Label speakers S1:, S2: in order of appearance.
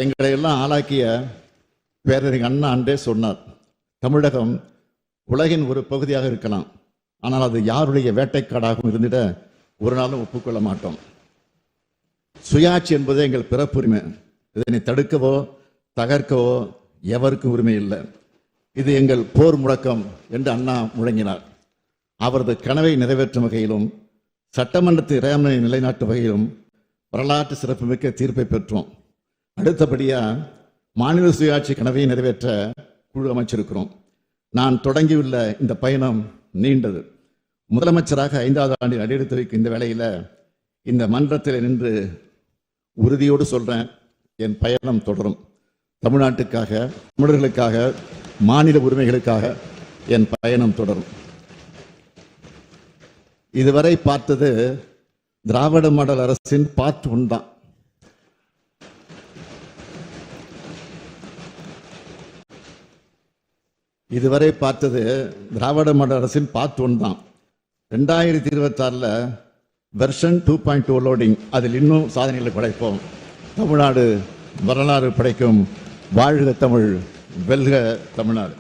S1: எங்களை எல்லாம் ஆளாக்கிய பேரறிஞர் அண்ணா அன்றே சொன்னார், தமிழகம் உலகின் ஒரு பகுதியாக இருக்கலாம், ஆனால் அது யாருடைய வேட்டைக்காடாகவும் இருந்திட ஒரு நாளும் ஒப்புக்கொள்ள மாட்டோம். சுயாட்சி என்பது எங்கள் பிறப்புரிமை. இதனை தடுக்கவோ தகர்க்கவோ எவருக்கும் உரிமை இல்லை. இது எங்கள் போர் முழக்கம் என்று அண்ணா முழங்கினார். அவரது கனவை நிறைவேற்றும் வகையிலும் சட்டமன்றத்தின் இறையாண்மையை நிலைநாட்டும் வகையிலும் வரலாற்று சிறப்புமிக்க தீர்ப்பை பெற்றோம். அடுத்தபடியாக மாநில சுயாட்சி கனவை நிறைவேற்ற குழு அமைச்சிருக்கிறோம். நான் தொடங்கியுள்ள இந்த பயணம் நீண்டது. முதலமைச்சராக 5வது ஆண்டில் அடியெடுத்து வைக்கும் இந்த வேளையில் இந்த மன்றத்தில் நின்று உறுதியோடு சொல்றேன், என் பயணம் தொடரும். தமிழ்நாட்டுக்காக, தமிழர்களுக்காக, மாநில உரிமைகளுக்காக என் பயணம் தொடரும். இதுவரை பார்த்தது திராவிட மாடல் அரசின் பார்ட் 1 தான். இதுவரை பார்த்தது திராவிட மாடல் அரசின் பார்ட் 1 தான். 2026 வெர்ஷன் 2.2 லோடிங். அதில் இன்னும் சாதனைகளை படைப்போம். தமிழ்நாடு வரலாறு படைக்கும். வாழ்க தமிழ், வெல்க தமிழ்நாடு.